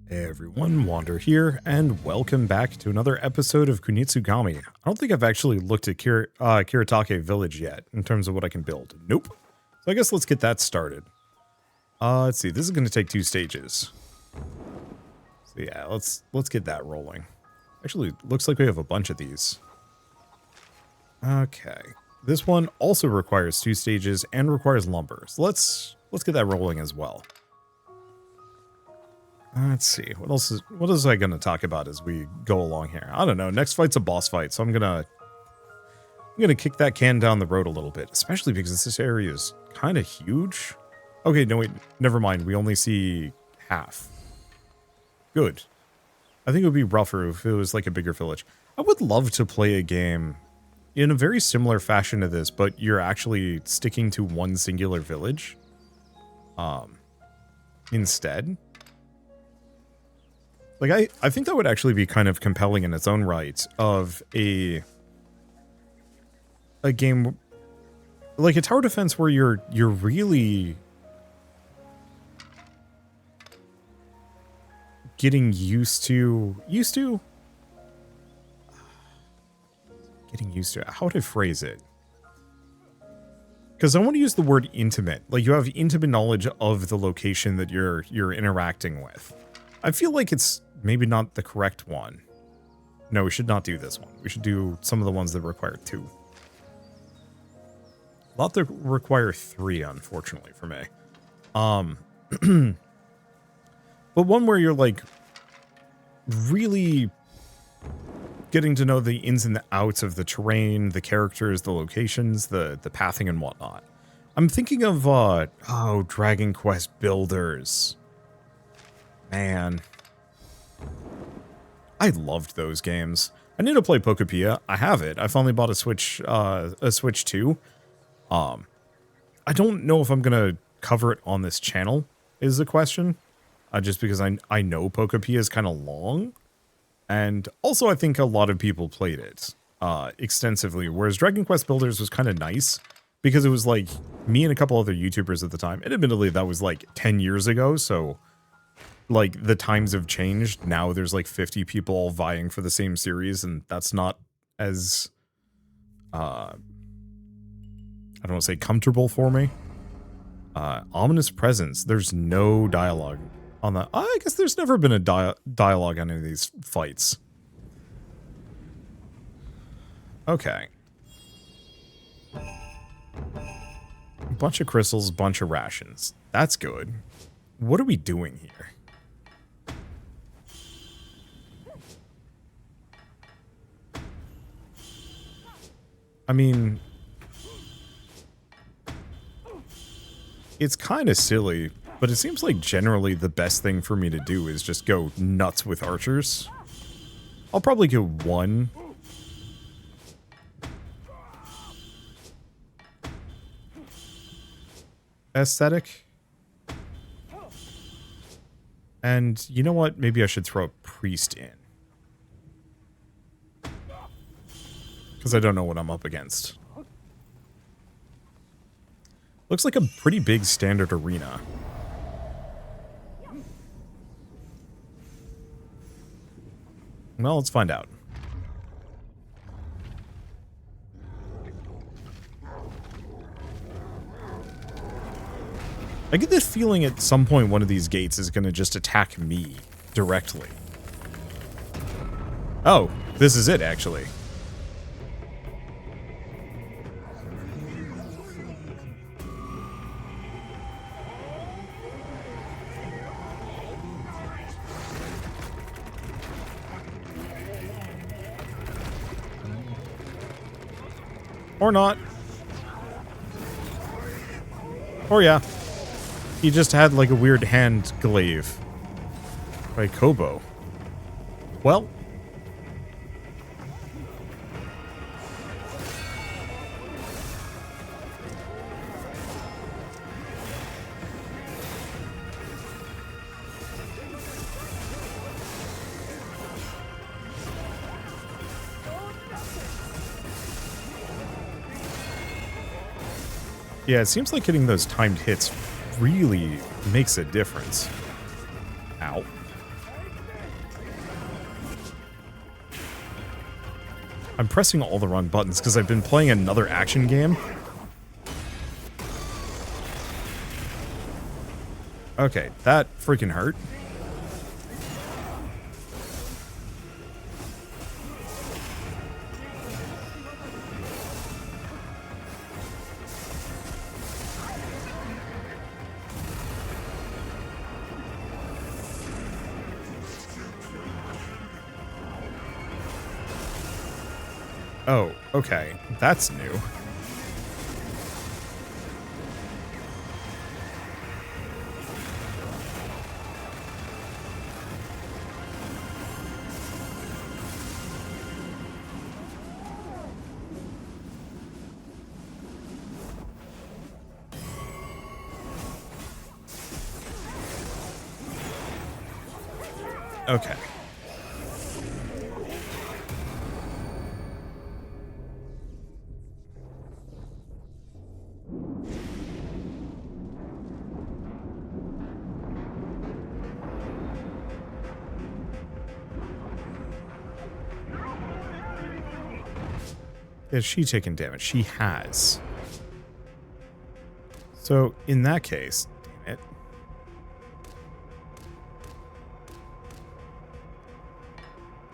Hey everyone, Wander here, and welcome back to another episode of Kunitsu-Gami. I don't think I've actually looked at Kiritake Village yet, in terms of what I can build. Nope. So I guess let's get that started. Let's see, this is going to take 2 stages. So yeah, let's get that rolling. Actually, looks like we have a bunch of these. Okay. This one also requires 2 stages and requires lumber. So let's get that rolling as well. Let's see, what else is I gonna talk about as we go along here? I don't know. Next fight's a boss fight, so I'm gonna kick that can down the road a little bit, especially because this area is kind of huge. Okay, no wait, never mind. We only see half. Good. I think it would be rougher if it was like a bigger village. I would love to play a game in a very similar fashion to this, but you're actually sticking to one singular village. Instead. Like, I think that would actually be kind of compelling in its own right, of a game like a tower defense where you're really getting used to how would I phrase it? Because I want to use the word intimate. Like, you have intimate knowledge of the location that you're interacting with. I feel like it's maybe not the correct one. No, we should not do this one. We should do some of the ones that require 2. A lot that require 3, unfortunately, for me. But one where you're, like, really getting to know the ins and the outs of the terrain, the characters, the locations, the pathing and whatnot. I'm thinking of, Dragon Quest Builders. Man. I loved those games. I need to play Pokepia. I have it. I finally bought a Switch 2. I don't know if I'm gonna cover it on this channel, is the question. Just because I know Pokepia is kind of long. And also I think a lot of people played it extensively, whereas Dragon Quest Builders was kind of nice because it was like me and a couple other YouTubers at the time. And admittedly, that was like 10 years ago, so like the times have changed. Now there's like 50 people all vying for the same series, and that's not as I don't want to say comfortable for me. Ominous Presence. There's no dialogue on that. I guess there's never been a dialogue on any of these fights. Okay. Bunch of crystals, bunch of rations. That's good. What are we doing here? I mean, it's kind of silly, but it seems like generally the best thing for me to do is just go nuts with archers. I'll probably go 1. Aesthetic. And you know what? Maybe I should throw a priest in. Because I don't know what I'm up against. Looks like a pretty big standard arena. Well, let's find out. I get this feeling at some point one of these gates is going to just attack me directly. Oh, this is it, actually. Or not. Or yeah. He just had like a weird hand glaive. By Kobo. Well. Yeah, it seems like hitting those timed hits really makes a difference. Ow. I'm pressing all the wrong buttons because I've been playing another action game. Okay, that freaking hurt. Oh, okay. That's new. Okay. Has she taken damage? She has. So, in that case, damn it.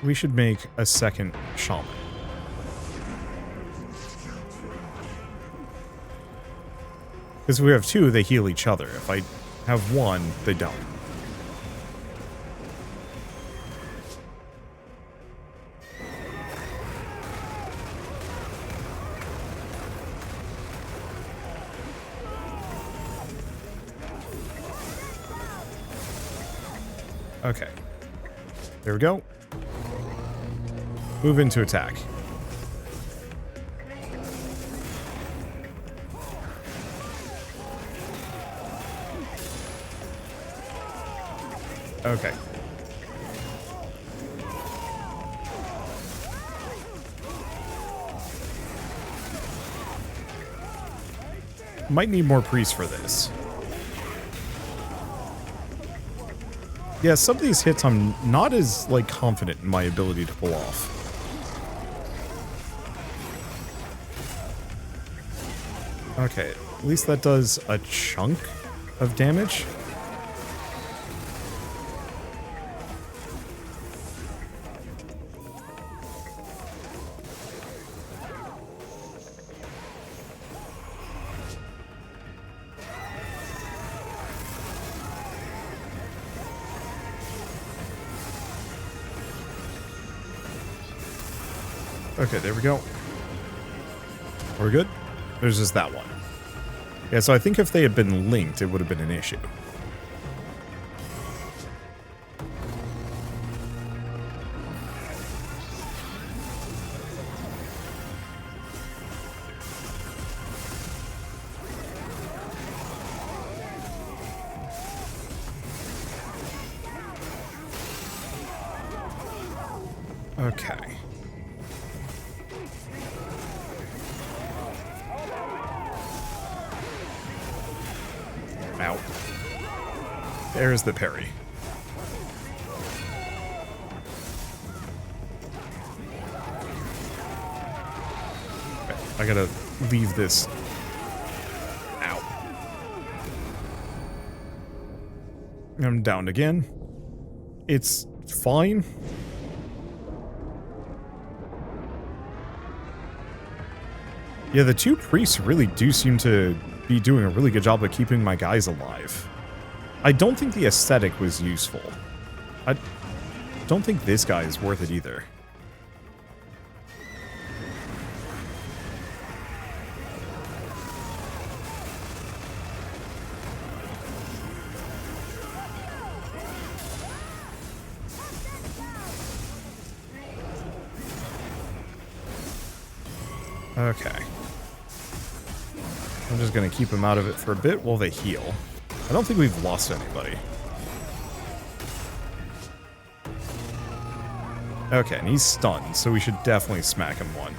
We should make a second shaman. Because if we have two, they heal each other. If I have one, they don't. Okay. There we go. Move into attack. Okay. Might need more priests for this. Yeah, some of these hits I'm not as, like, confident in my ability to pull off. Okay, at least that does a chunk of damage. Okay, there we go. We're good? There's just that one. Yeah, so I think if they had been linked, it would have been an issue. Okay. Ow. There's the parry. Okay, I gotta leave this. Ow. I'm downed again. It's fine. Yeah, the two priests really do seem to be doing a really good job of keeping my guys alive. I don't think the aesthetic was useful. I don't think this guy is worth it either. Okay. I'm just going to keep him out of it for a bit while they heal. I don't think we've lost anybody. Okay, and he's stunned, so we should definitely smack him one.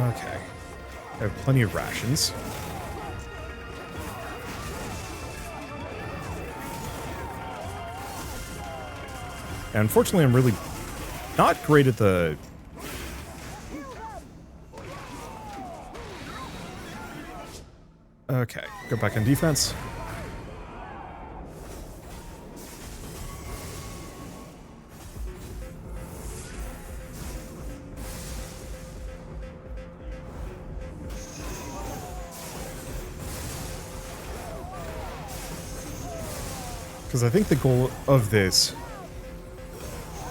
Okay. I have plenty of rations. And unfortunately, I'm really not great at the... Okay, go back on defense. Because I think the goal of this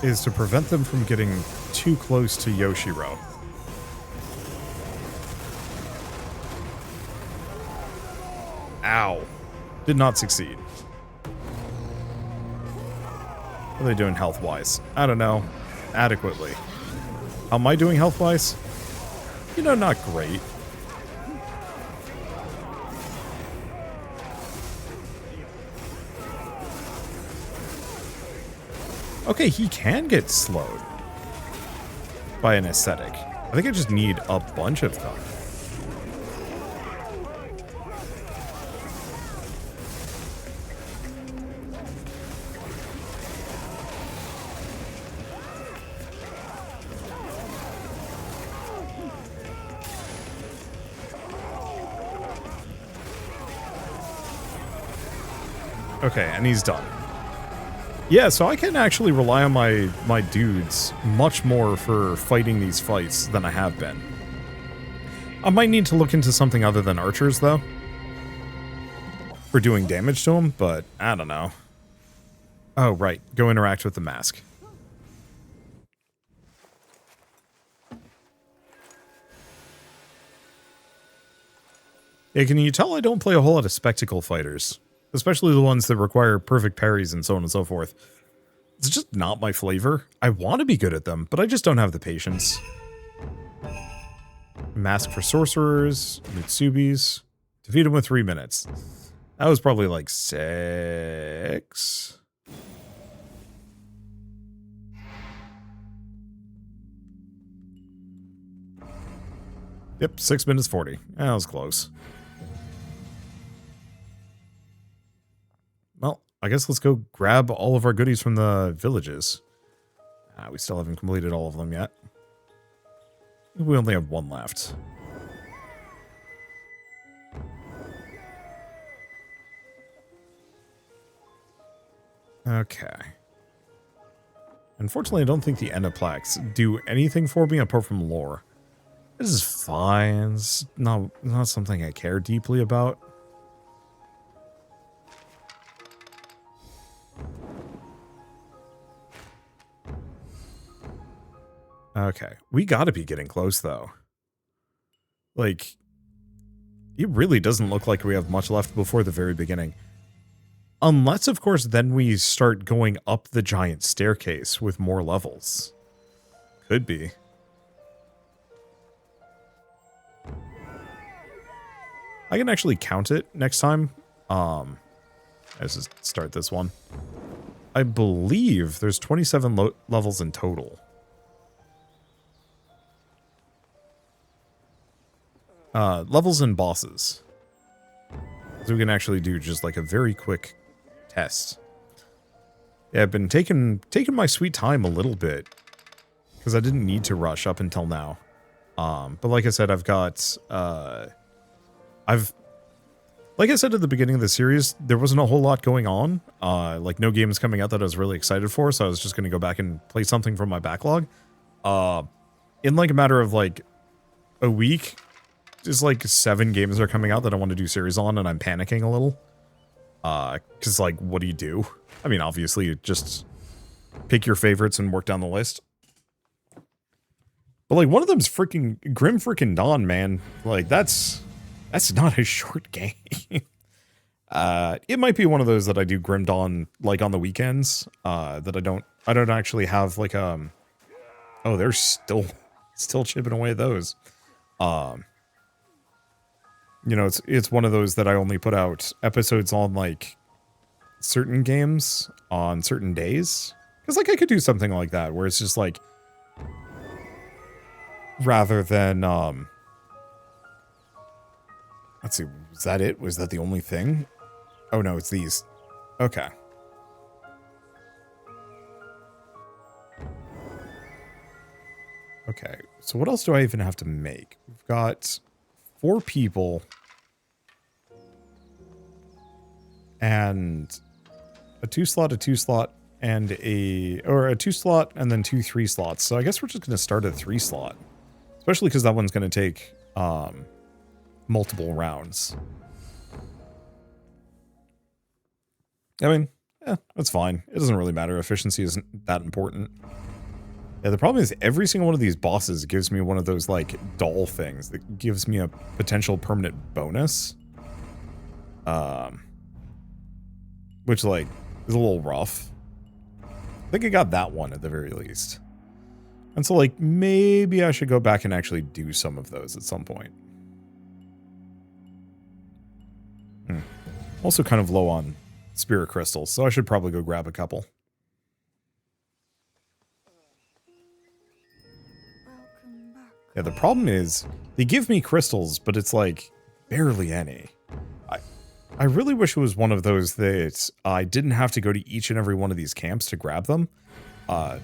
is to prevent them from getting too close to Yoshiro. Ow. Did not succeed. What are they doing health-wise? I don't know. Adequately. How am I doing health-wise? You know, not great. Okay, he can get slowed by an aesthetic. I think I just need a bunch of them. Okay, and he's done. Yeah, so I can actually rely on my dudes much more for fighting these fights than I have been. I might need to look into something other than archers, though, for doing damage to them, but I don't know. Oh, right. Go interact with the mask. Yeah, can you tell I don't play a whole lot of spectacle fighters? Especially the ones that require perfect parries and so on and so forth. It's just not my flavor. I want to be good at them, but I just don't have the patience. Mask for sorcerers, Mitsubis. Defeat them with 3 minutes. That was probably like 6. Yep, 6 minutes 40. That was close. Well, I guess let's go grab all of our goodies from the villages. We still haven't completed all of them yet. We only have 1 left. Okay. Unfortunately, I don't think the Endoplaques do anything for me apart from lore. This is fine. It's not something I care deeply about. Okay, we gotta be getting close, though. Like, it really doesn't look like we have much left before the very beginning. Unless, of course, then we start going up the giant staircase with more levels. Could be. I can actually count it next time. Let's just start this one. I believe there's 27 levels in total. Levels and bosses. So we can actually do just like a very quick test. Yeah, I've been taking my sweet time a little bit because I didn't need to rush up until now. But like I said, I've got like I said at the beginning of the series, there wasn't a whole lot going on. Like no games coming out that I was really excited for, so I was just going to go back and play something from my backlog. In like a matter of like a week, just like 7 games are coming out that I want to do series on, and I'm panicking a little. Because like, what do you do? I mean, obviously, you just pick your favorites and work down the list. But like, one of them's freaking Grim freaking Dawn, man. Like, that's not a short game. It might be one of those that I do Grim Dawn like on the weekends. That I don't actually have like oh, they're still chipping away at those. You know, it's one of those that I only put out episodes on like certain games on certain days. Because like I could do something like that where it's just like rather than Let's see, was that it? Was that the only thing? Oh no, it's these. Okay. Okay, so what else do I even have to make? We've got 4 people and a 2-slot, and a 2-slot, and then 2 3-slots. So I guess we're just going to start at 3-slot, especially because that one's going to take multiple rounds. I mean, that's fine. It doesn't really matter. Efficiency isn't that important. Yeah, the problem is every single one of these bosses gives me one of those, like, doll things that gives me a potential permanent bonus. Which, like, is a little rough. I think I got that one at the very least. And so, like, maybe I should go back and actually do some of those at some point. Also kind of low on spirit crystals, so I should probably go grab a couple. Yeah, the problem is, they give me crystals, but it's like, barely any. I really wish it was one of those that I didn't have to go to each and every one of these camps to grab them. Like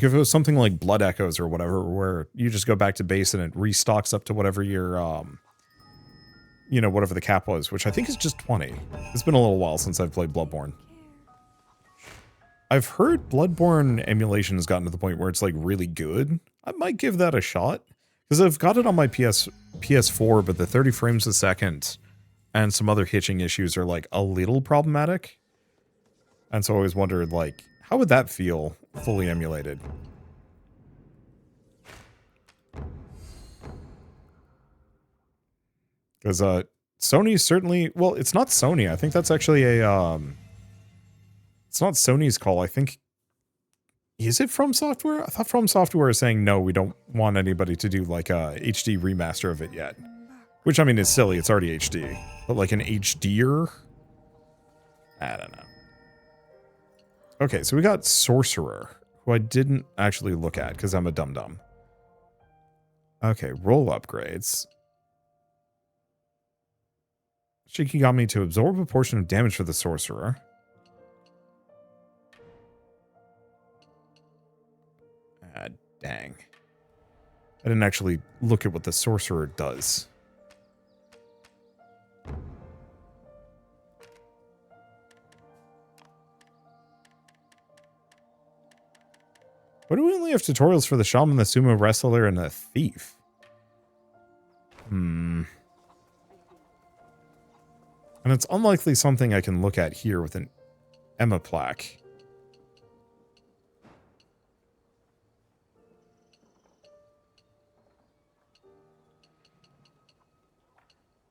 if it was something like Blood Echoes or whatever, where you just go back to base and it restocks up to whatever your, you know, whatever the cap was, which I think is just 20. It's been a little while since I've played Bloodborne. I've heard Bloodborne emulation has gotten to the point where it's like really good. I might give that a shot because I've got it on my PS4, but the 30 frames a second and some other hitching issues are like a little problematic. And so I always wondered, like, how would that feel fully emulated? Because Sony's certainly, well, it's not Sony. I think that's actually a it's not Sony's call. I think, is it From Software? I thought From Software is saying, no, we don't want anybody to do like a HD remaster of it yet. Which, I mean, is silly. It's already HD. But like an HDer? I don't know. Okay, so we got Sorcerer, who I didn't actually look at because I'm a dum-dum. Okay, roll upgrades. Shikigami to absorb a portion of damage for the Sorcerer. Ah, dang. I didn't actually look at what the Sorcerer does. Why do we only have tutorials for the Shaman, the Sumo Wrestler, and the Thief? And it's unlikely something I can look at here with an Emma plaque.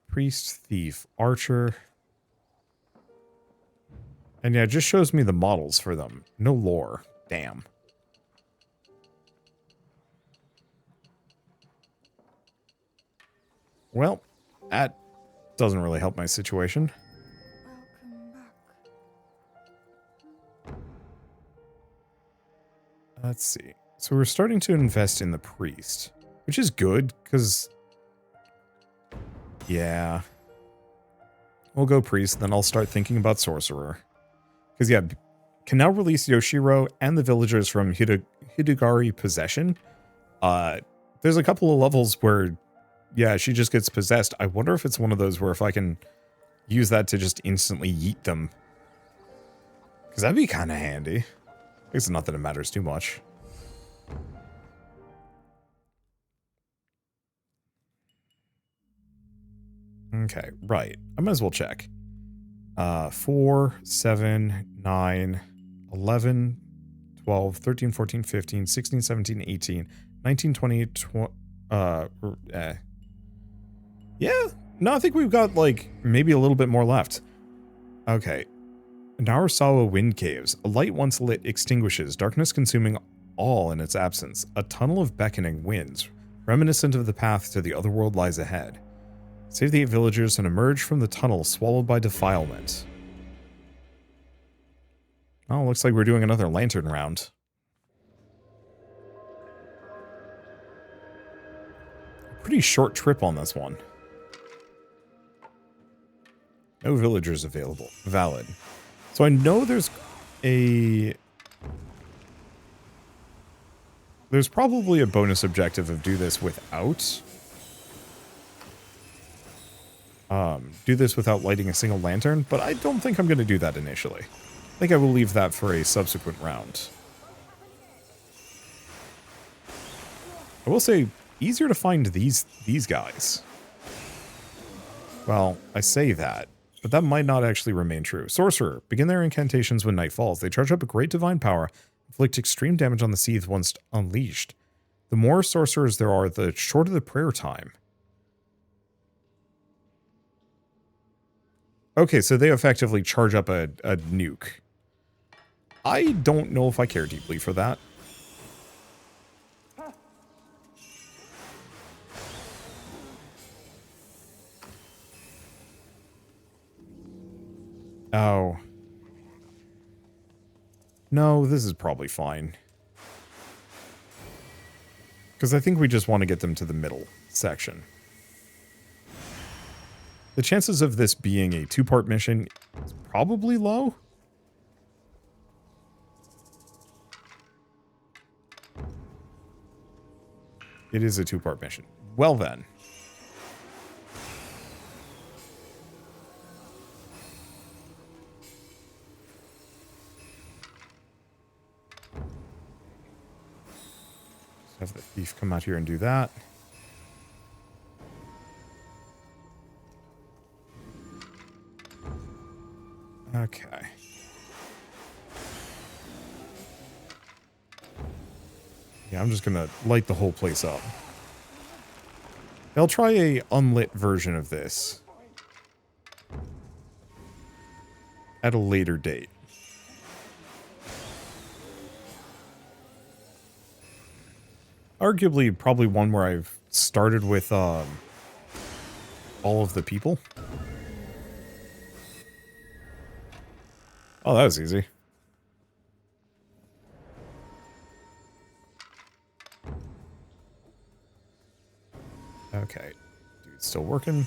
Priest, Thief, Archer. And yeah, it just shows me the models for them. No lore. Damn. Well, that doesn't really help my situation. Let's see. So we're starting to invest in the priest, which is good, because... yeah. We'll go priest, then I'll start thinking about sorcerer. Because, yeah, can now release Yoshiro and the villagers from Hidugari possession. There's a couple of levels where, yeah, she just gets possessed. I wonder if it's one of those where if I can use that to just instantly yeet them. Because that'd be kind of handy. It's not that it matters too much. Okay, right. I might as well check. 4, 7, 9, 11, 12, 13, 14, 15, 16, 17, 18, 19, 20, yeah, no, I think we've got, like, maybe a little bit more left. Okay. Narasawa Wind Caves. A light once lit extinguishes, darkness consuming all in its absence. A tunnel of beckoning winds, reminiscent of the path to the other world lies ahead. Save the 8 villagers and emerge from the tunnel swallowed by defilement. Oh, looks like we're doing another lantern round. Pretty short trip on this one. No villagers available. Valid. So I know there's probably a bonus objective of do this without lighting a single lantern, but I don't think I'm going to do that initially. I think I will leave that for a subsequent round. I will say, easier to find these guys. Well, I say that, but that might not actually remain true. Sorcerer. Begin their incantations when night falls. They charge up a great divine power, inflict extreme damage on the seed once unleashed. The more sorcerers there are, the shorter the prayer time. Okay, so they effectively charge up a nuke. I don't know if I care deeply for that. Oh. No, this is probably fine. Because I think we just want to get them to the middle section. The chances of this being a two-part mission is probably low. It is a two-part mission. Well then. Let's have the thief come out here and do that. Okay. Yeah, I'm just gonna light the whole place up. I'll try a unlit version of this at a later date. Arguably, probably one where I've started with all of the people. Oh, that was easy. Okay. Dude's still working.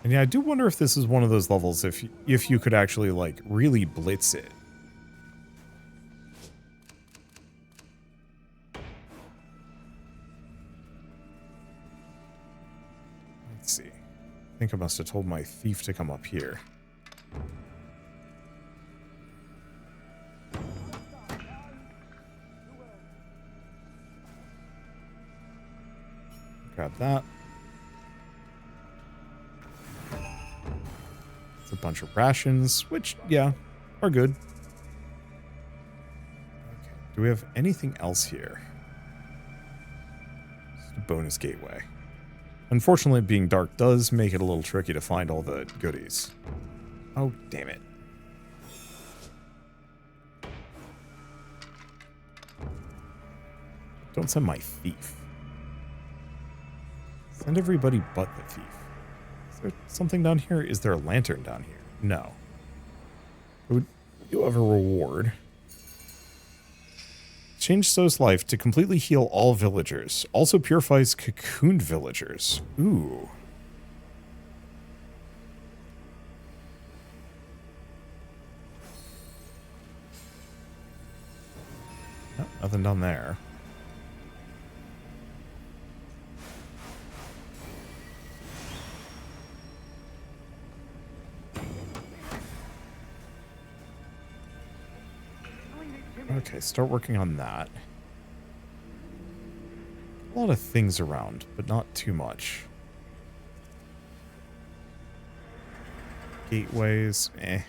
And yeah, I do wonder if this is one of those levels if you could actually, like, really blitz it. Let's see. I think I must have told my thief to come up here. Grab that. It's a bunch of rations, which, yeah, are good. Okay. Do we have anything else here? Just a bonus gateway. Unfortunately, being dark does make it a little tricky to find all the goodies. Oh, damn it. Don't send my thief. Send everybody but the thief. Is there something down here? Is there a lantern down here? No. You have a reward. Change So's life to completely heal all villagers. Also purifies cocooned villagers. Ooh. Oh, nothing down there. Okay, start working on that. A lot of things around, but not too much. Gateways, eh.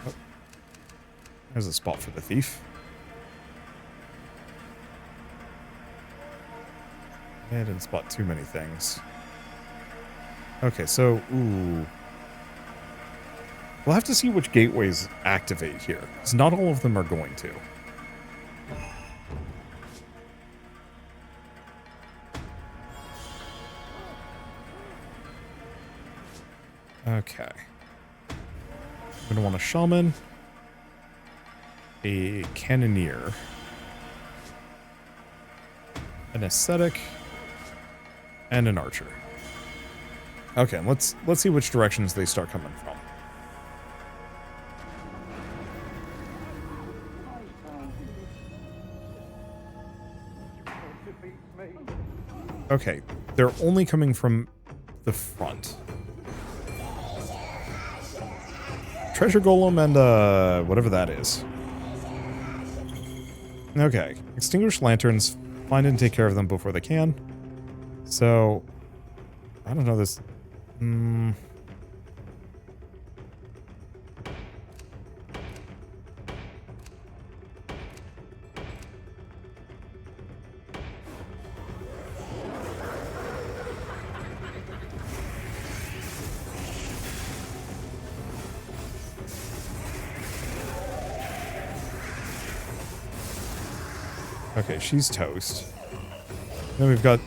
Oh. There's a spot for the thief. I didn't spot too many things. Okay, so, ooh. We'll have to see which gateways activate here, because not all of them are going to. Okay. I'm going to want a shaman, a cannoneer, an ascetic, and an archer. Okay, let's see which directions they start coming from. Okay, they're only coming from the front. Treasure golem and whatever that is. Okay, extinguish lanterns, find and take care of them before they can. So, I don't know this. Okay, she's toast. Then we've got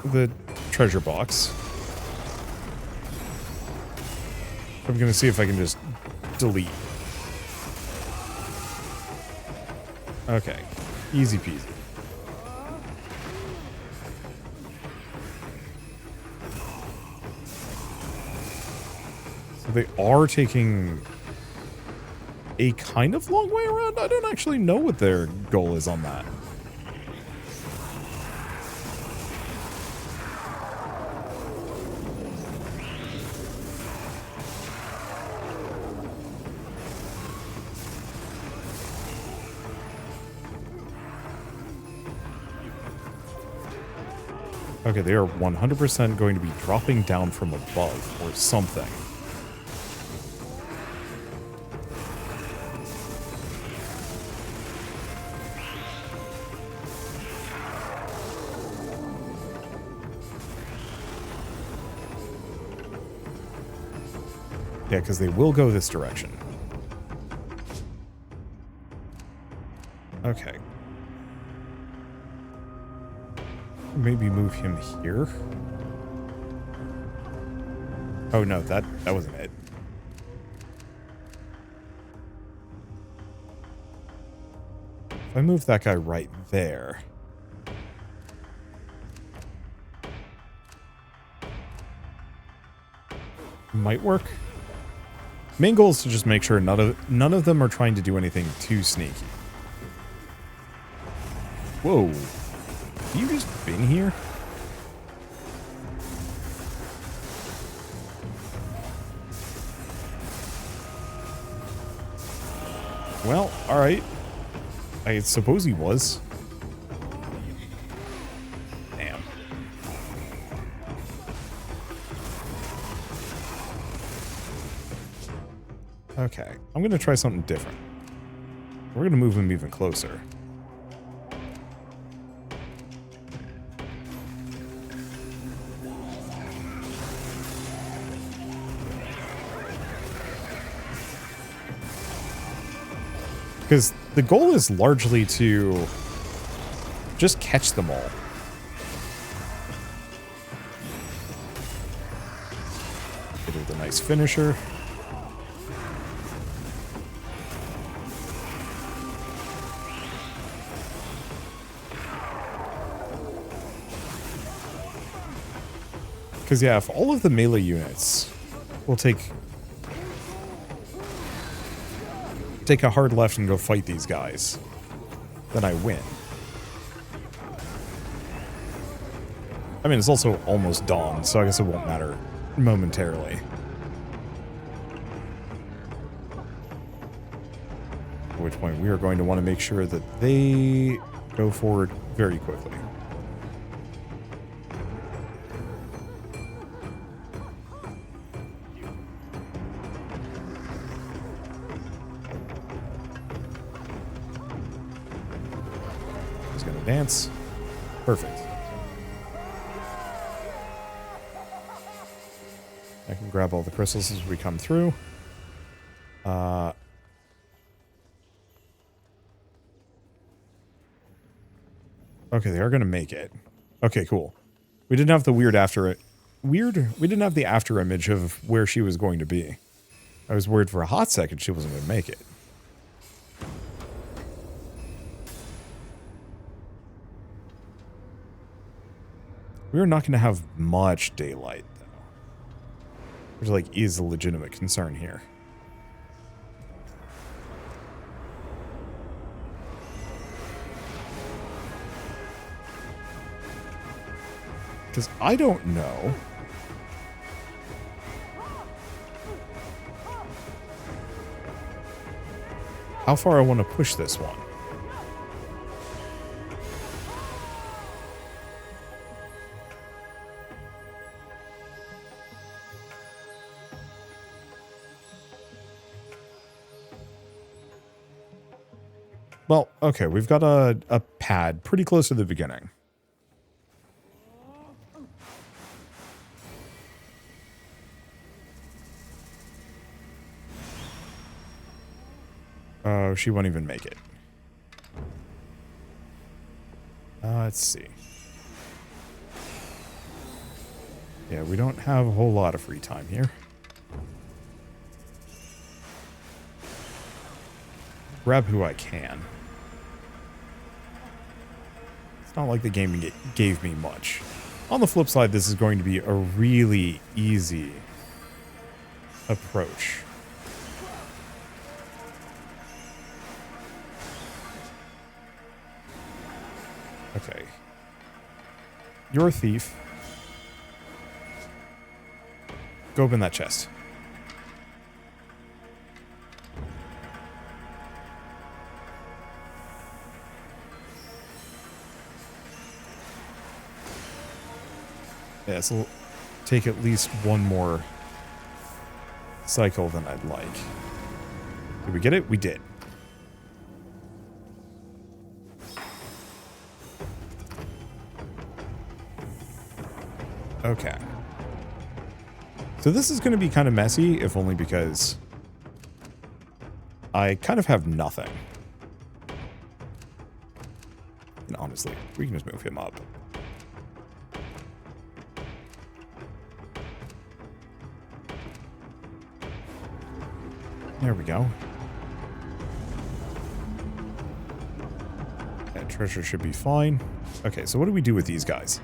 the treasure box. I'm gonna see if I can just delete. Okay, easy peasy. So they are taking a kind of long way around. I don't actually know what their goal is on that. Okay, they are 100% going to be dropping down from above or something. Yeah, because they will go this direction. Okay. Maybe move him here. Oh no, that wasn't it. If I move that guy right there. Might work. Main goal is to just make sure none of them are trying to do anything too sneaky. Whoa. You just been here? Well, alright. I suppose he was. Damn. Okay, I'm gonna try something different. We're gonna move him even closer. Because the goal is largely to just catch them all. Get her the nice finisher. Because, yeah, if all of the melee units will take a hard left and go fight these guys, then I win. I mean, it's also almost dawn, so I guess it won't matter momentarily. At which point we are going to want to make sure that they go forward very quickly. Dance. Perfect. I can grab all the crystals as we come through. Okay, they are going to make it. Okay, cool. We didn't have the we didn't have the after image of where she was going to be. I was worried for a hot second she wasn't going to make it. We're not going to have much daylight, though. Which, like, is a legitimate concern here. Because I don't know how far I want to push this one. Well, okay, we've got a pad pretty close to the beginning. Oh, she won't even make it. Let's see. Yeah, we don't have a whole lot of free time here. Grab who I can. It's not like the game gave me much. On the flip side, this is going to be a really easy approach. Okay. You're a thief. Go open that chest. Yeah, so we'll take at least one more cycle than I'd like. Did we get it? We did. Okay. So this is going to be kind of messy, if only because I kind of have nothing. And honestly, we can just move him up. There we go. That treasure should be fine. Okay, so what do we do with these guys?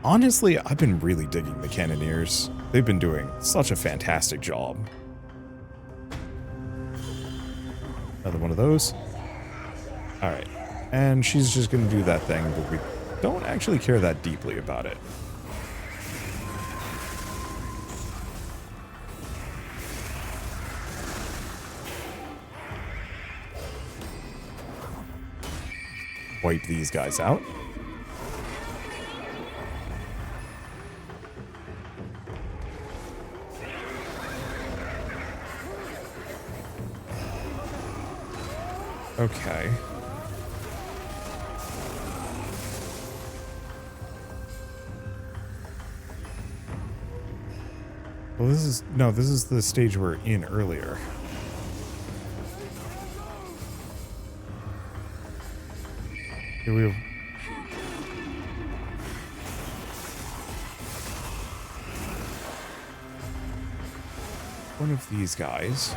Honestly, I've been really digging the Cannoneers. They've been doing such a fantastic job. Another one of those. Alright. And she's just going to do that thing, but we don't actually care that deeply about it. Wipe these guys out. Okay. Well, this is the stage we're in earlier. Here we have one of these guys.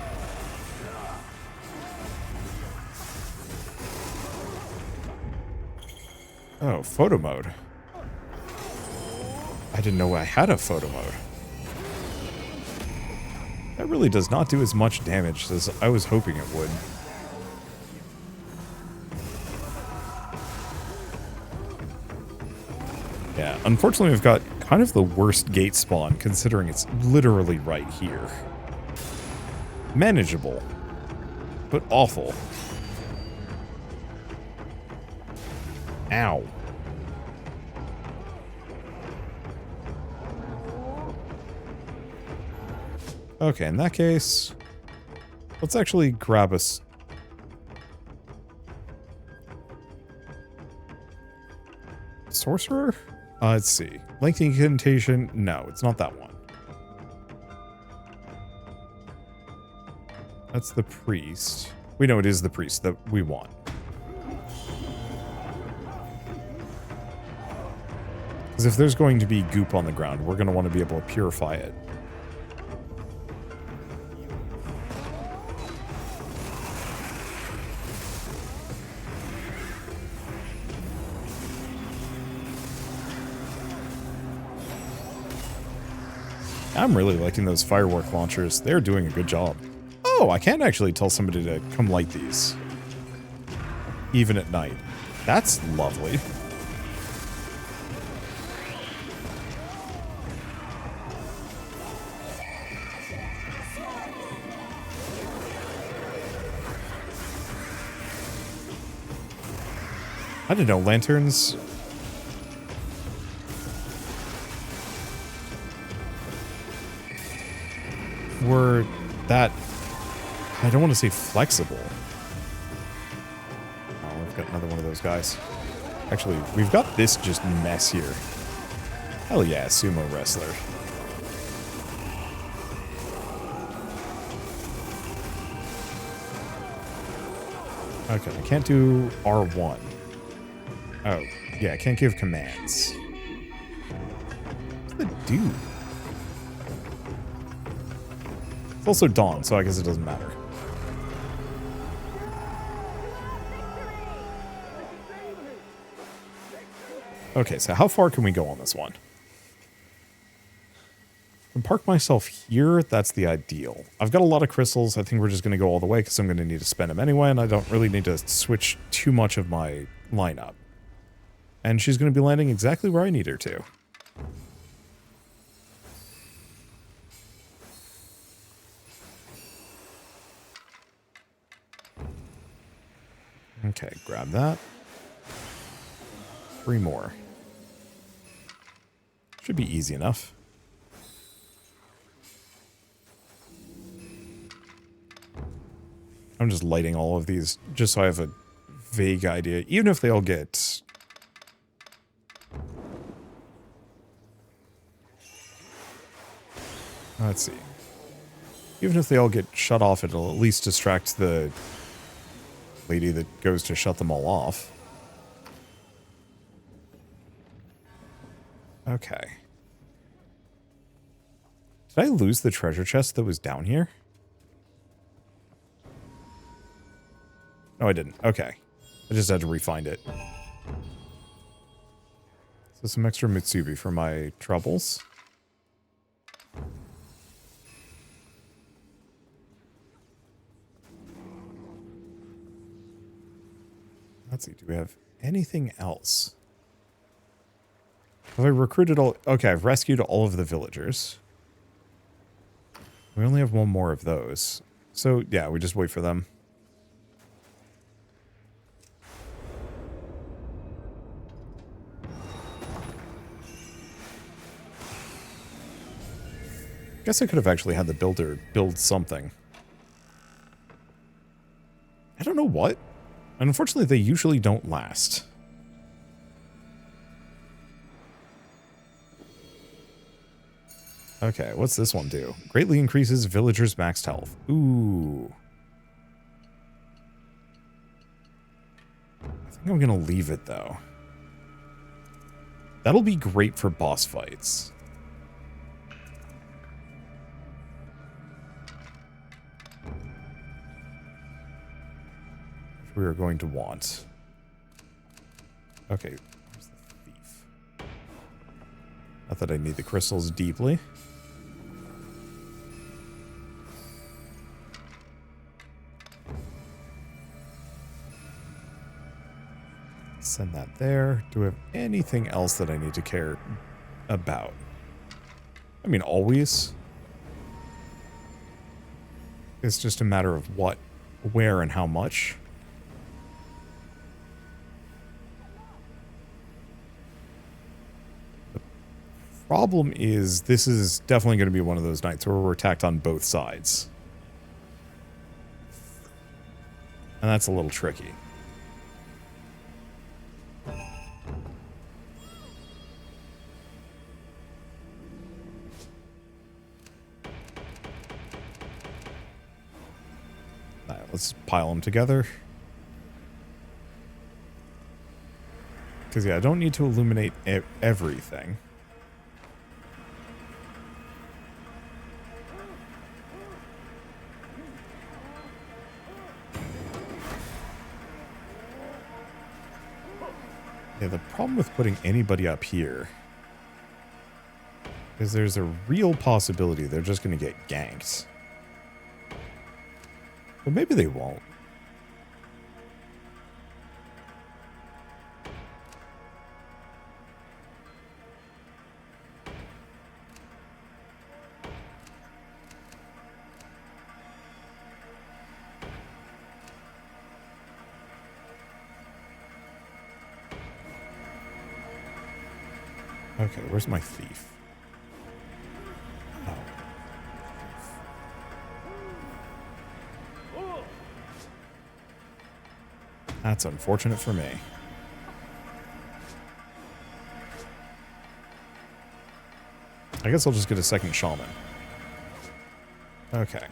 Oh, photo mode. I didn't know I had a photo mode. That really does not do as much damage as I was hoping it would. Yeah, unfortunately we've got kind of the worst gate spawn, considering it's literally right here. Manageable, but awful. Ow. Okay, in that case, let's actually grab us. Sorcerer? Let's see. Lengthy incantation. No, it's not that one. That's the priest. We know it is the priest that we want. Because if there's going to be goop on the ground, we're going to want to be able to purify it. I'm really liking those firework launchers. They're doing a good job. Oh, I can actually tell somebody to come light these. Even at night. That's lovely. I didn't know lanterns were that, I don't want to say flexible. Oh, we've got another one of those guys. Actually, we've got this just messier. Hell yeah, sumo wrestler. Okay, I can't do R1. Oh, yeah, I can't give commands. What's it do? It's also dawn, so I guess it doesn't matter. Okay, so how far can we go on this one? I can park myself here. That's the ideal. I've got a lot of crystals. I think we're just going to go all the way because I'm going to need to spend them anyway, and I don't really need to switch too much of my lineup. And she's going to be landing exactly where I need her to. Okay, grab that. 3 more. Should be easy enough. I'm just lighting all of these just so I have a vague idea. Even if they all get... Let's see. Even if they all get shut off, it'll at least distract the lady that goes to shut them all off. Okay. Did I lose the treasure chest that was down here? No, I didn't. Okay. I just had to re-find it. So some extra Mitsubi for my troubles. Let's see, do we have anything else? Have I recruited all... Okay, I've rescued all of the villagers. We only have one more of those. So, yeah, we just wait for them. Guess I could have actually had the builder build something. I don't know what. Unfortunately, they usually don't last. Okay, what's this one do? Greatly increases villagers' maxed health. Ooh. I think I'm going to leave it, though. That'll be great for boss fights. We are going to want. Okay, where's the thief? Not that I need the crystals deeply. Send that there. Do we have anything else that I need to care about? I mean, always. It's just a matter of what, where, and how much. Problem is, this is definitely going to be one of those nights where we're attacked on both sides. And that's a little tricky. Alright, let's pile them together. Because, yeah, I don't need to illuminate everything. Yeah, the problem with putting anybody up here Because there's a real possibility they're just going to get ganked. But maybe they won't. Okay, where's my thief? Oh. That's unfortunate for me. I guess I'll just get a second shaman. Okay.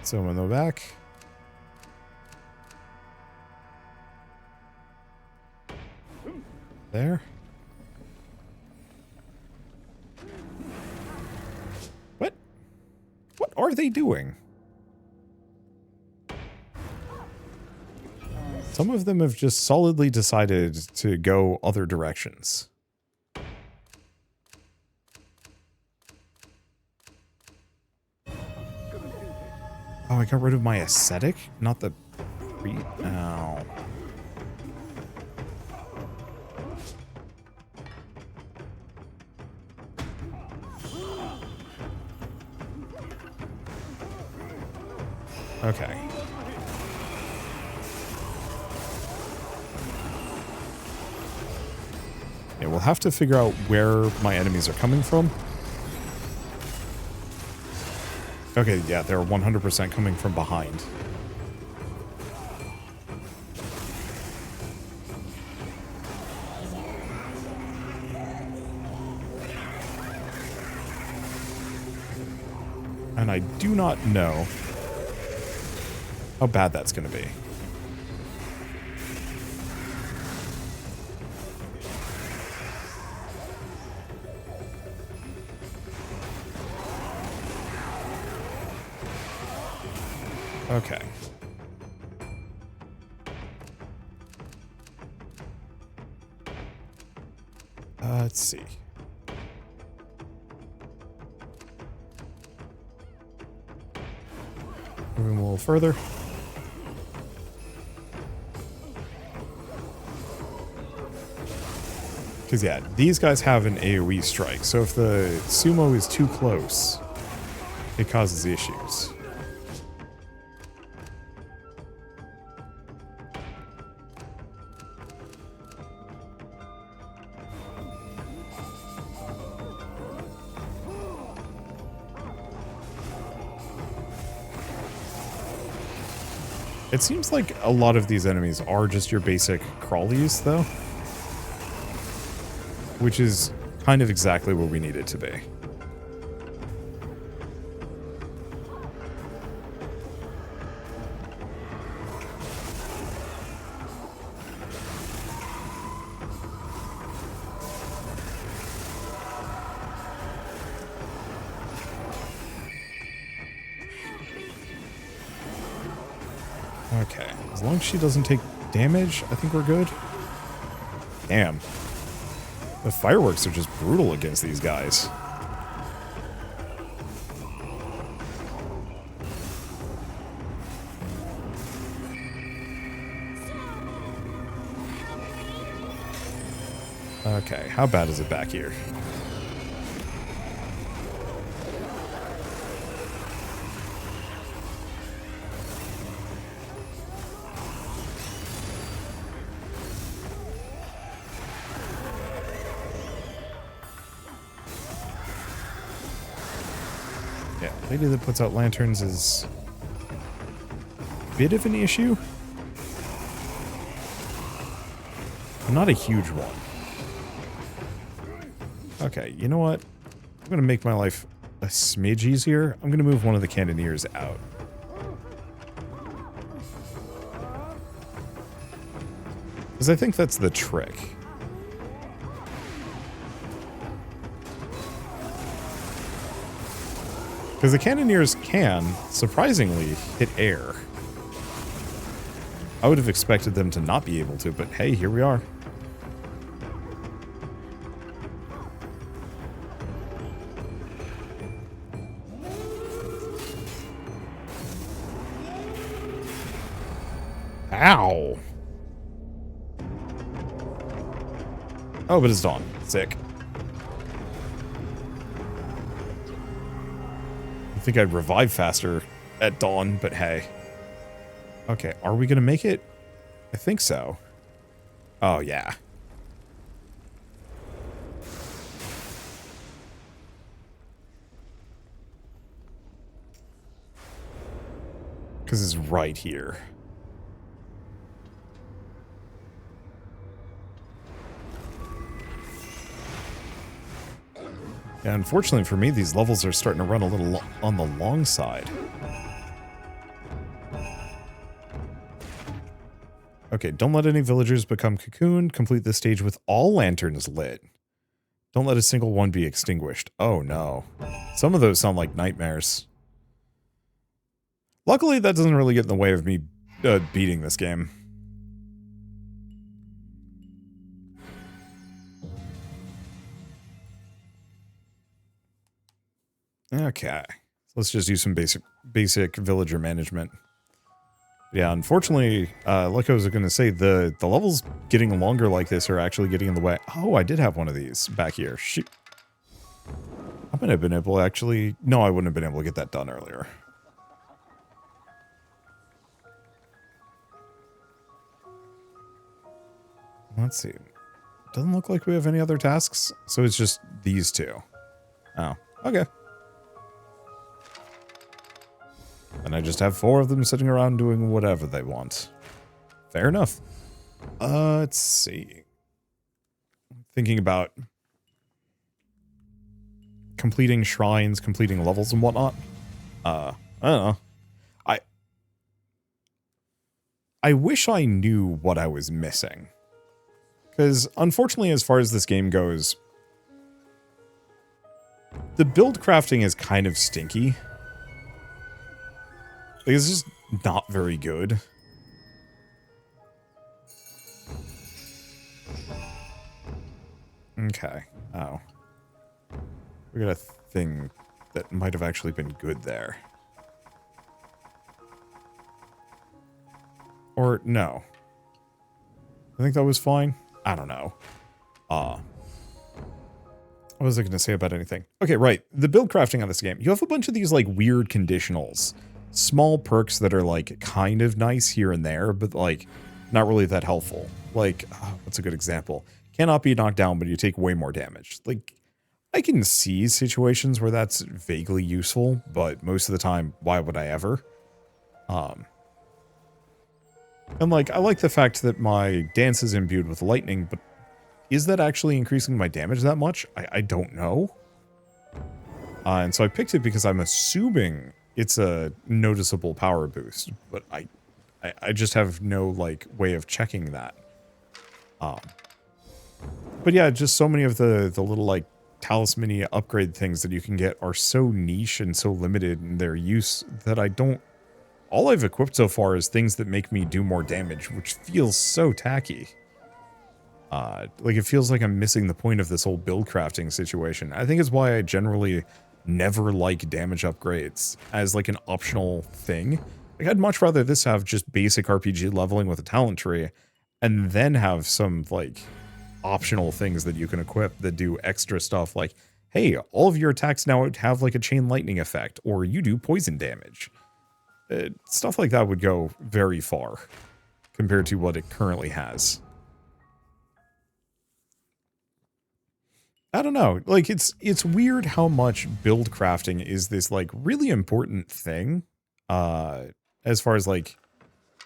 So in the back. There. What? What are they doing? Some of them have just solidly decided to go other directions. Oh, I got rid of my ascetic? Not the... Ow. Okay. Yeah, we'll have to figure out where my enemies are coming from. Okay, yeah, they're 100% coming from behind. And I do not know how bad that's going to be. Okay. Let's see. Moving a little further. Because, yeah, these guys have an AoE strike, so if the sumo is too close, it causes issues. It seems like a lot of these enemies are just your basic crawlies, though. Which is kind of exactly where we need it to be. Okay, as long as she doesn't take damage, I think we're good. Damn. The fireworks are just brutal against these guys. Okay, how bad is it back here? Yeah, lady that puts out lanterns is a bit of an issue. Not a huge one. Okay, you know what? I'm going to make my life a smidge easier. I'm going to move one of the cannoneers out. Because I think that's the trick. Because the cannoneers can, surprisingly, hit air. I would have expected them to not be able to, but hey, here we are. Ow. Oh, but it's dawn. Sick. I think I'd revive faster at dawn, but hey. Okay, are we gonna make it? I think so. Oh, yeah. Because it's right here. Yeah, unfortunately for me, these levels are starting to run a little on the long side. Okay, don't let any villagers become cocooned. Complete this stage with all lanterns lit. Don't let a single one be extinguished. Oh no. Some of those sound like nightmares. Luckily, that doesn't really get in the way of me beating this game. Okay. Let's just use some basic villager management. Yeah, unfortunately, like I was going to say, the levels getting longer like this are actually getting in the way. Oh, I did have one of these back here. Shoot. I might have been able to actually... No, I wouldn't have been able to get that done earlier. Let's see. Doesn't look like we have any other tasks, so it's just these two. Oh, okay. And I just have 4 of them sitting around doing whatever they want. Fair enough. Let's see. Thinking about completing shrines, completing levels and whatnot. I don't know. I wish I knew what I was missing. Because, unfortunately, as far as this game goes, the build crafting is kind of stinky. It's just not very good. Okay. Oh. We got a thing that might have actually been good there. Or, no. I think that was fine. I don't know. What was I going to say about anything? Okay, right. The build crafting on this game. You have a bunch of these, like, weird conditionals. Small perks that are, like, kind of nice here and there, but, like, not really that helpful. Like, what's a good example? Cannot be knocked down, but you take way more damage. Like, I can see situations where that's vaguely useful, but most of the time, why would I ever? And, like, I like the fact that my dance is imbued with lightning, but is that actually increasing my damage that much? I don't know. And so I picked it because I'm assuming it's a noticeable power boost, but I just have no, like, way of checking that. But yeah, just so many of the little, like, talisman-y upgrade things that you can get are so niche and so limited in their use that I don't... All I've equipped so far is things that make me do more damage, which feels so tacky. Like, it feels like I'm missing the point of this whole build crafting situation. I think it's why I generally never like damage upgrades as, like, an optional thing. Like, I'd much rather this have just basic RPG leveling with a talent tree, and then have some, like, optional things that you can equip that do extra stuff, like, hey, all of your attacks now have, like, a chain lightning effect, or you do poison damage. Stuff like that would go very far compared to what it currently has. I don't know. Like, it's weird how much build crafting is this, like, really important thing, as far as, like,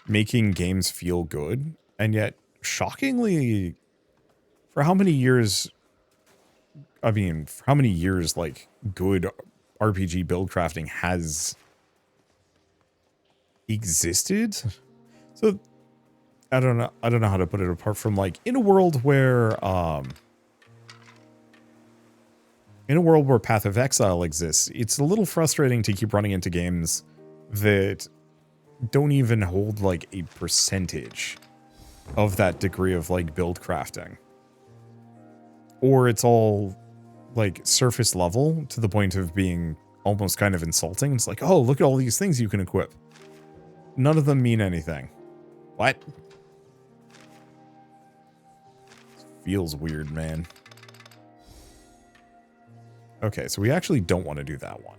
making games feel good, and yet, shockingly, for how many years, like, good RPG build crafting has existed? So, I don't know how to put it apart from, like, in a world where Path of Exile exists, it's a little frustrating to keep running into games that don't even hold, like, a percentage of that degree of, like, build crafting. Or it's all, like, surface level to the point of being almost kind of insulting. It's like, oh, look at all these things you can equip. None of them mean anything. What? Feels weird, man. Okay, so we actually don't want to do that one.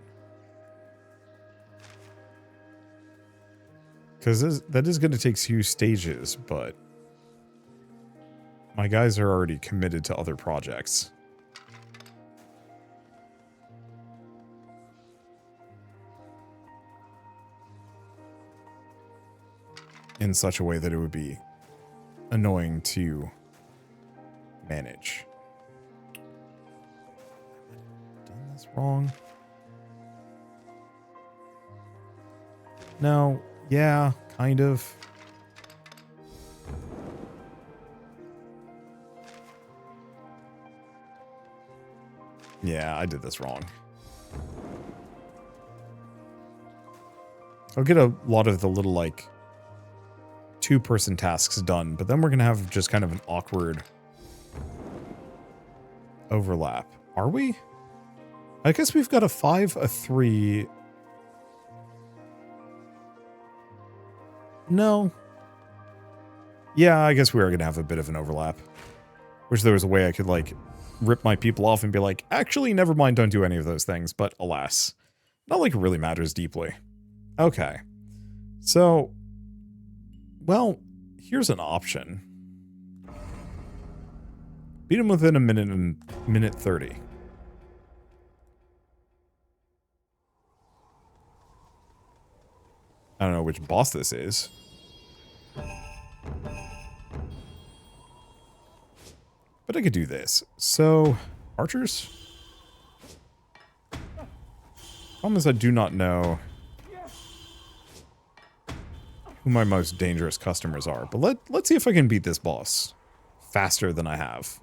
Because that is going to take 2 stages, but my guys are already committed to other projects. In such a way that it would be annoying to manage. Done this wrong? No. Yeah, kind of. Yeah, I did this wrong. I'll get a lot of the little, like, 2-person tasks done, but then we're going to have just kind of an awkward overlap. Are we? I guess we've got a 5, a 3. No. Yeah, I guess we are going to have a bit of an overlap. Wish there was a way I could, like, rip my people off and be like, actually, never mind, don't do any of those things. But alas, not like it really matters deeply. Okay. So, well, here's an option. Beat him within a minute and minute 30. I don't know which boss this is. But I could do this. So, archers? Problem is I do not know who my most dangerous customers are. But let's see if I can beat this boss faster than I have.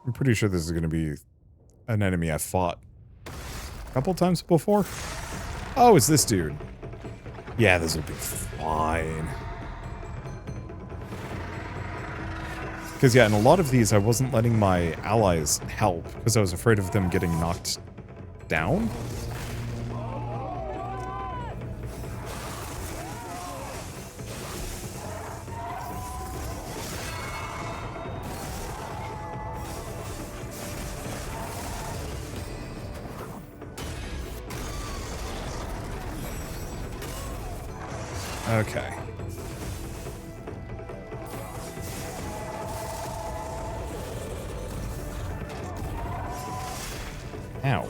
I'm pretty sure this is going to be an enemy I've fought a couple times before. Oh, it's this dude. Yeah, this will be fine. Because, yeah, in a lot of these, I wasn't letting my allies help because I was afraid of them getting knocked down. Okay. Ow.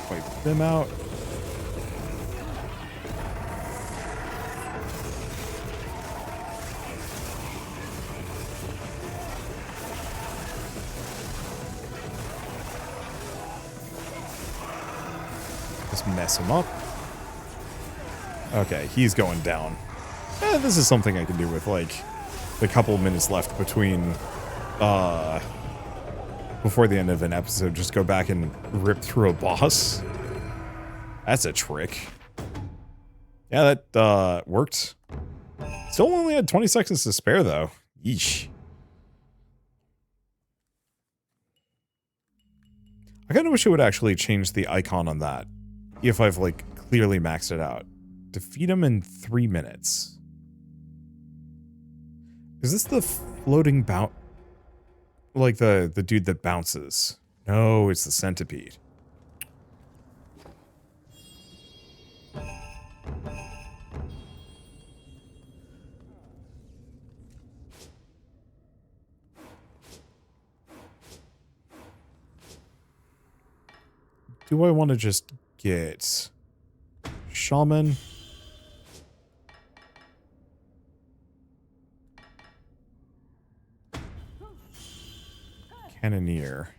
Wipe them out. Mess him up. Okay, he's going down. This is something I can do with, like, the couple minutes left between, before the end of an episode. Just go back and rip through a boss. That's a trick. Yeah, that, worked. Still only had 20 seconds to spare, though. Yeesh. I kind of wish it would actually change the icon on that. If I've, like, clearly maxed it out. Defeat him in 3 minutes. Is this the floating bounce? Like, the dude that bounces. No, it's the centipede. Do I want to just get shaman? Cannoneer.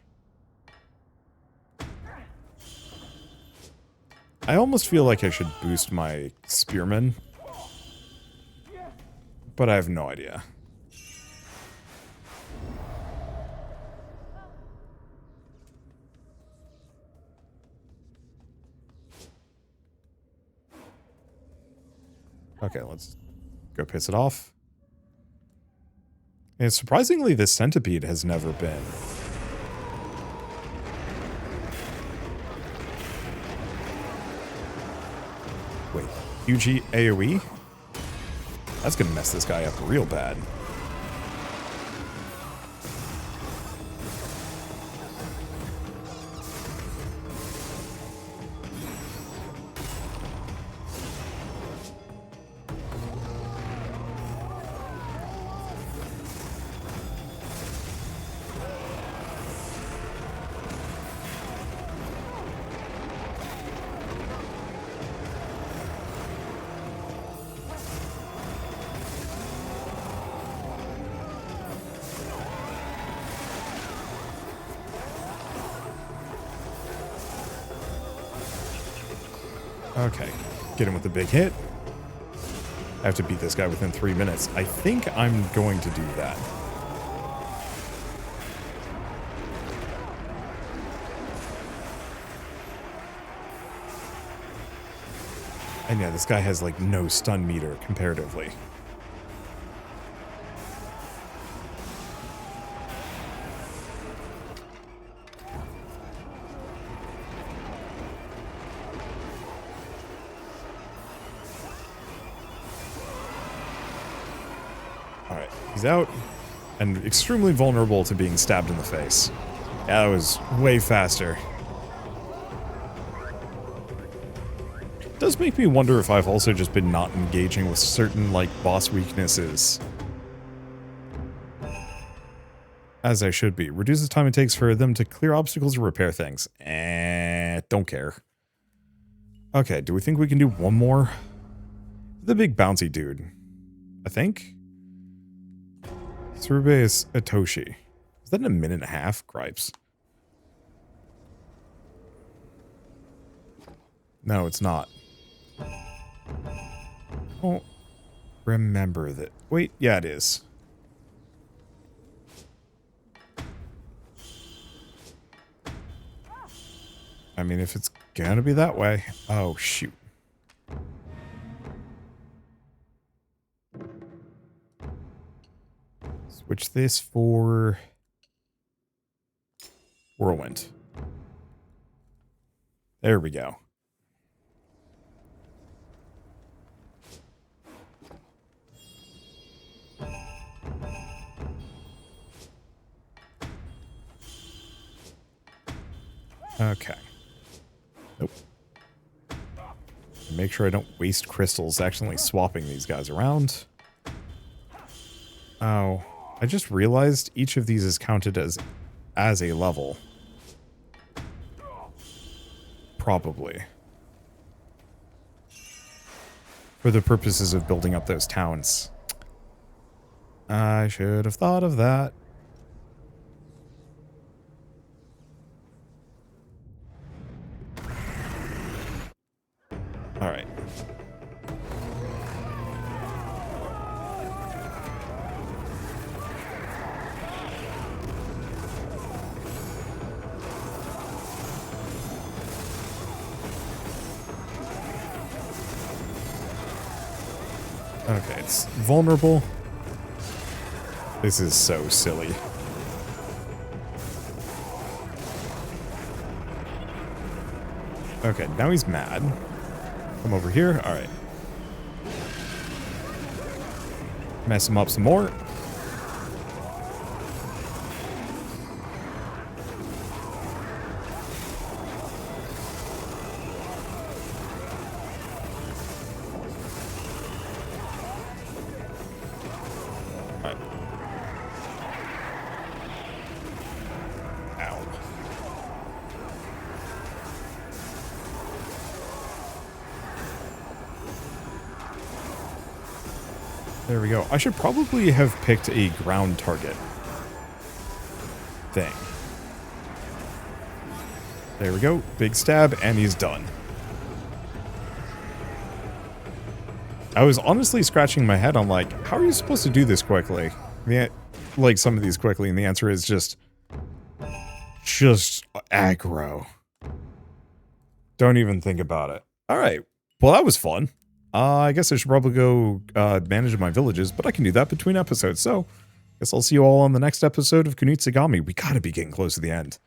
I almost feel like I should boost my spearman, but I have no idea. Okay, let's go piss it off. And surprisingly, this centipede has never been. Wait, huge AoE? That's gonna mess this guy up real bad. Okay, get him with a big hit. I have to beat this guy within 3 minutes. I think I'm going to do that. And yeah, this guy has like no stun meter comparatively. Alright, he's out. And extremely vulnerable to being stabbed in the face. Yeah, that was way faster. Does make me wonder if I've also just been not engaging with certain, like, boss weaknesses. As I should be. Reduces the time it takes for them to clear obstacles or repair things. Don't care. Okay, do we think we can do one more? The big bouncy dude. I think? Survey is Atoshi. Is that in a minute and a half? Gripes. No, it's not. Oh, remember that. Wait, yeah, it is. I mean, if it's gonna be that way. Oh, shoot. Switch this for Whirlwind. There we go. Okay. Nope. Make sure I don't waste crystals accidentally swapping these guys around. Oh, I just realized each of these is counted as a level. Probably. For the purposes of building up those towns. I should have thought of that. All right. Okay, it's vulnerable. This is so silly. Okay, now he's mad. Come over here. All right. Mess him up some more. All right. Ow. There we go. I should probably have picked a ground target thing. There we go. Big stab, and he's done. I was honestly scratching my head on, like, how are you supposed to do this quickly? Like, some of these quickly, and the answer is just aggro. Don't even think about it. All right. Well, that was fun. I guess I should probably go manage my villages, but I can do that between episodes. So, guess I'll see you all on the next episode of Kunitsu-Gami. We gotta be getting close to the end.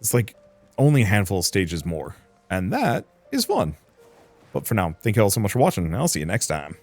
It's like only a handful of stages more, and that is fun. But for now, thank you all so much for watching, and I'll see you next time.